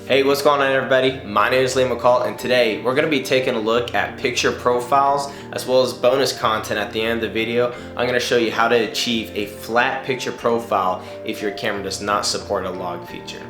Hey, what's going on everybody? My name is McCall and today we're going to be taking a look at picture profiles as well as bonus content at the end of the video. I'm going to show you how to achieve a flat picture profile if your camera does not support a log feature.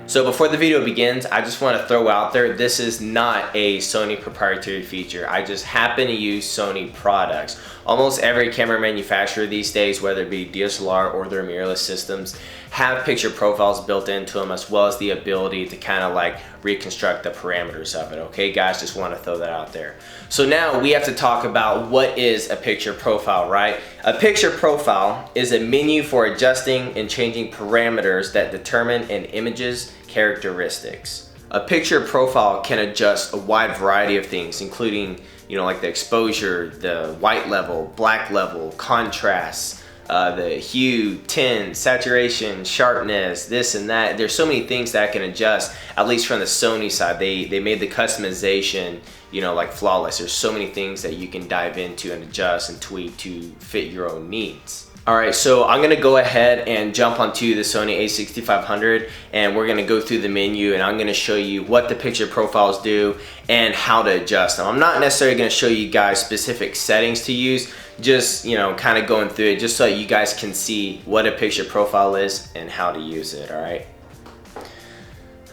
So before the video begins, I just want to throw out there, this is not a Sony proprietary feature. I just happen to use Sony products. Almost every camera manufacturer these days, whether it be DSLR or their mirrorless systems, have picture profiles built into them as well as the ability to kind of like reconstruct the parameters of it. Okay guys, just want to throw that out there. So now we have to talk about what is a picture profile, right? A picture profile is a menu for adjusting and changing parameters that determine an image's characteristics. A picture profile can adjust a wide variety of things, including, like the exposure, the white level, black level, contrast, the hue, tint, saturation, sharpness, this and that. There's so many things that I can adjust, at least from the Sony side. They made the customization, like flawless. There's so many things that you can dive into and adjust and tweak to fit your own needs. Alright, so I'm going to go ahead and jump onto the Sony a6500 and we're going to go through the menu and I'm going to show you what the picture profiles do and how to adjust them. I'm not necessarily going to show you guys specific settings to use, just kind of going through it just so you guys can see what a picture profile is and how to use it.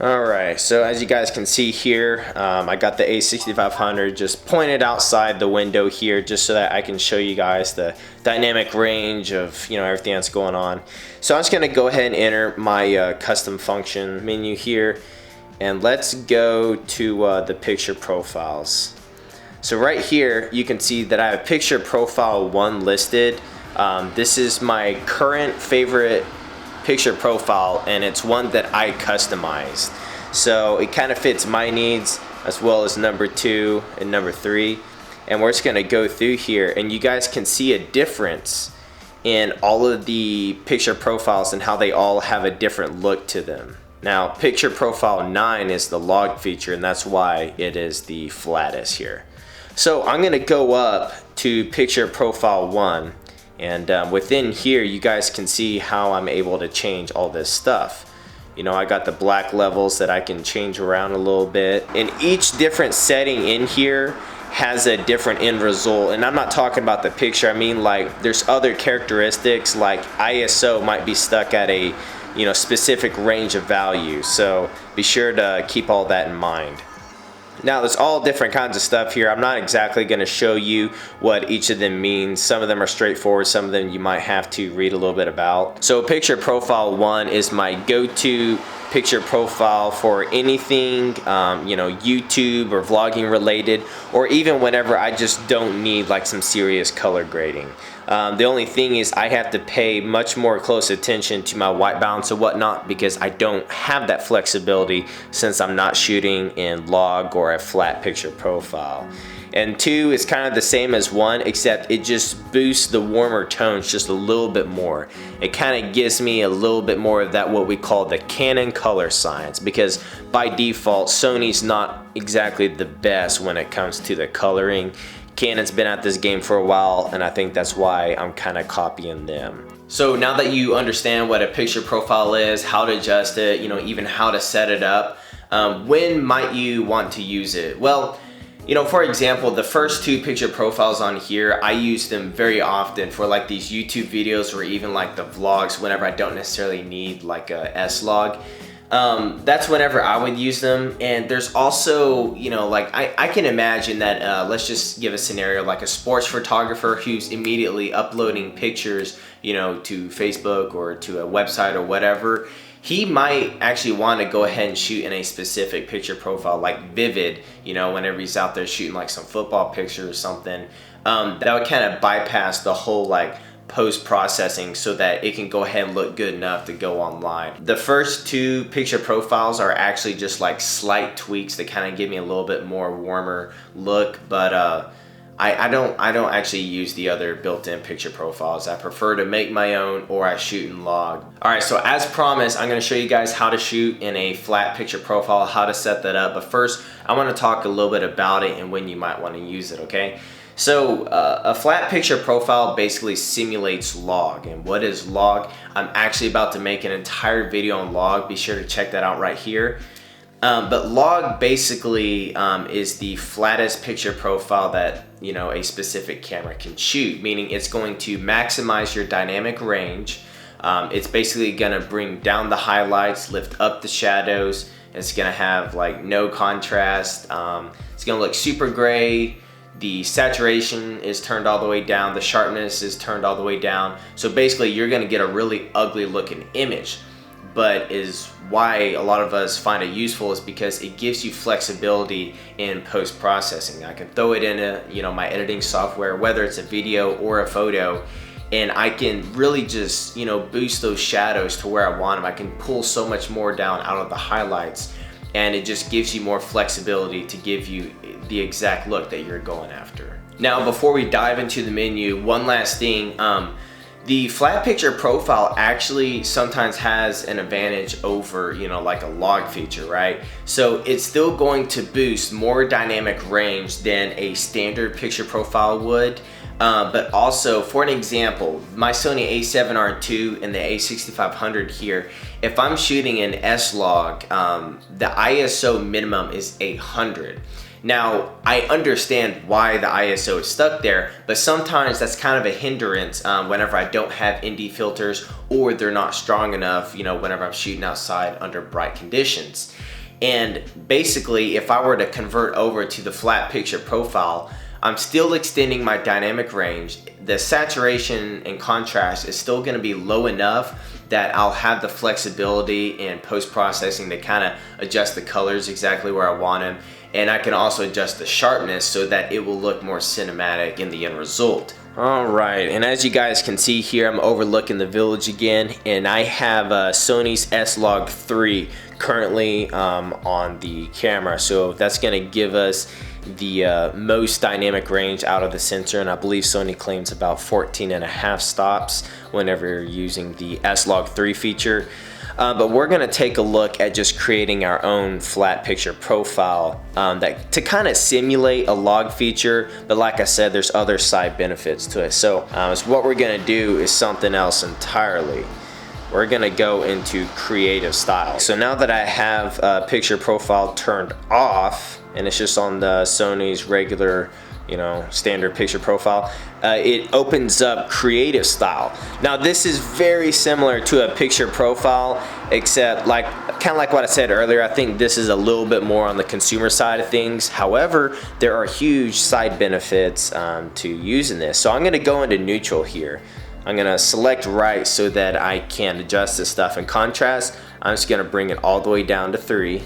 Alright, so as you guys can see here, I got the a6500 just pointed outside the window here just so that I can show you guys the dynamic range of everything that's going on. So I'm just going to go ahead and enter my custom function menu here and let's go to the picture profiles. So right here you can see that I have picture profile 1 listed. This is my current favorite picture profile and it's one that I customized, so it kind of fits my needs as well as number 2 and number 3, and we're just going to go through here and you guys can see a difference in all of the picture profiles and how they all have a different look to them. Now picture profile 9 is the log feature and that's why it is the flattest here. So I'm going to go up to picture profile 1 and within here you guys can see how I'm able to change all this stuff. I got the black levels that I can change around a little bit, and each different setting in here has a different end result. And I'm not talking about the picture, I mean like there's other characteristics like ISO might be stuck at a specific range of values, so be sure to keep all that in mind. Now there's all different kinds of stuff here. I'm not exactly going to show you what each of them means. Some of them are straightforward, some of them you might have to read a little bit about. So picture profile 1 is my go-to picture profile for anything YouTube or vlogging related, or even whenever I just don't need like some serious color grading. The only thing is I have to pay much more close attention to my white balance and whatnot because I don't have that flexibility since I'm not shooting in log or a flat picture profile. And 2 is kind of the same as 1, except it just boosts the warmer tones just a little bit more. It kind of gives me a little bit more of that what we call the Canon color science, because by default Sony's not exactly the best when it comes to the coloring. Canon's been at this game for a while and I think that's why I'm kind of copying them. So now that you understand what a picture profile is, how to adjust it, even how to set it up, when might you want to use it? Well, for example, the first 2 picture profiles on here, I use them very often for like these YouTube videos or even like the vlogs whenever I don't necessarily need like a S-Log. That's whenever I would use them. And there's also, like I can imagine that, let's just give a scenario like a sports photographer who's immediately uploading pictures, to Facebook or to a website or whatever. He might actually want to go ahead and shoot in a specific picture profile like vivid, whenever he's out there shooting like some football picture or something. That would kind of bypass the whole like post-processing so that it can go ahead and look good enough to go online. The first 2 picture profiles are actually just like slight tweaks that kind of give me a little bit more warmer look, but I don't actually use the other built-in picture profiles. I prefer to make my own, or I shoot in log. Alright, so as promised, I'm going to show you guys how to shoot in a flat picture profile, how to set that up. But first, I want to talk a little bit about it and when you might want to use it, okay? So a flat picture profile basically simulates log. And what is log? I'm actually about to make an entire video on log. Be sure to check that out right here. But log basically is the flattest picture profile that a specific camera can shoot, meaning it's going to maximize your dynamic range. It's basically gonna bring down the highlights, lift up the shadows. It's gonna have like no contrast. It's gonna look super gray. The saturation is turned all the way down. The sharpness is turned all the way down. So basically you're gonna get a really ugly looking image. But is why a lot of us find it useful is because it gives you flexibility in post-processing. I can throw it in my editing software, whether it's a video or a photo, and I can really just boost those shadows to where I want them. I can pull so much more down out of the highlights, and it just gives you more flexibility to give you the exact look that you're going after. Now, before we dive into the menu, one last thing. The flat picture profile actually sometimes has an advantage over, like a log feature, right? So it's still going to boost more dynamic range than a standard picture profile would. But also, for an example, my Sony a7R II and the a6500 here, if I'm shooting an S-Log, the ISO minimum is 800. Now, I understand why the ISO is stuck there, but sometimes that's kind of a hindrance whenever I don't have ND filters or they're not strong enough, whenever I'm shooting outside under bright conditions. And basically, if I were to convert over to the flat picture profile, I'm still extending my dynamic range. The saturation and contrast is still gonna be low enough that I'll have the flexibility in post-processing to kind of adjust the colors exactly where I want them. And I can also adjust the sharpness so that it will look more cinematic in the end result. All right, and as you guys can see here, I'm overlooking the village again, and I have Sony's S-Log 3 currently on the camera. So that's gonna give us the most dynamic range out of the sensor, and I believe Sony claims about 14.5 stops whenever you're using the S-Log 3 feature. But we're gonna take a look at just creating our own flat picture profile to kind of simulate a log feature, but like I said, there's other side benefits to it. So what we're gonna do is something else entirely. We're gonna go into creative style. So now that I have picture profile turned off, and it's just on the Sony's regular standard picture profile, it opens up creative style. Now this is very similar to a picture profile, except kind of like what I said earlier, I think this is a little bit more on the consumer side of things. However, there are huge side benefits to using this. So I'm gonna go into neutral here. I'm gonna select right so that I can adjust this stuff. In contrast, I'm just gonna bring it all the way down to 3,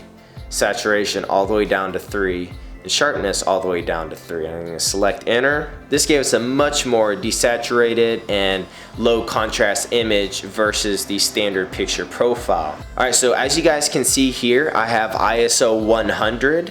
saturation all the way down to 3, and sharpness all the way down to 3. I'm going to select enter. This gave us a much more desaturated and low contrast image versus the standard picture profile. Alright, so as you guys can see here, I have ISO 100.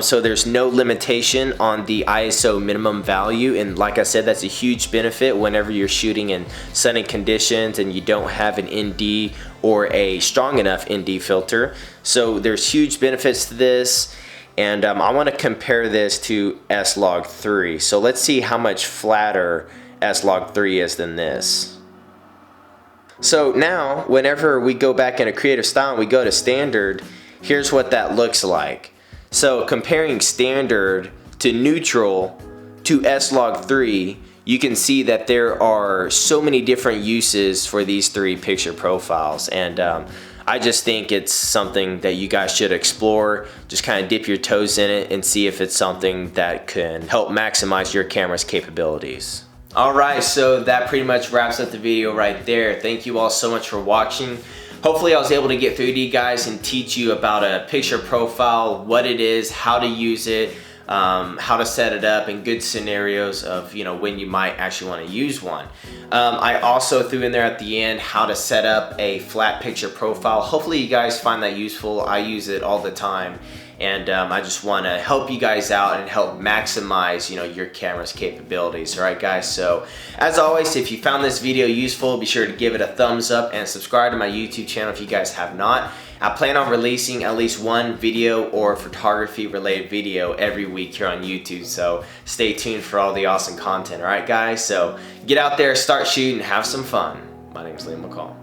So there's no limitation on the ISO minimum value, and like I said, that's a huge benefit whenever you're shooting in sunny conditions and you don't have an ND or a strong enough ND filter. So there's huge benefits to this. And I want to compare this to S-Log 3. So let's see how much flatter S-Log 3 is than this. So now, whenever we go back into creative style and we go to standard, here's what that looks like. So comparing standard to neutral to S-Log 3, you can see that there are so many different uses for these 3 picture profiles. And I just think it's something that you guys should explore. Just kind of dip your toes in it and see if it's something that can help maximize your camera's capabilities. Alright, so that pretty much wraps up the video right there. Thank you all so much for watching. Hopefully I was able to get through to you guys and teach you about a picture profile, what it is, how to use it, how to set it up, and good scenarios of when you might actually want to use one. I also threw in there at the end how to set up a flat picture profile. Hopefully you guys find that useful. I use it all the time, and I just want to help you guys out and help maximize, you know, your camera's capabilities. All right, guys. So as always, if you found this video useful, be sure to give it a thumbs up and subscribe to my YouTube channel if you guys have not. I plan on releasing at least one video or photography related video every week here on YouTube, so stay tuned for all the awesome content. All right, guys. So get out there, start shooting, have some fun. My name is Liam McCall.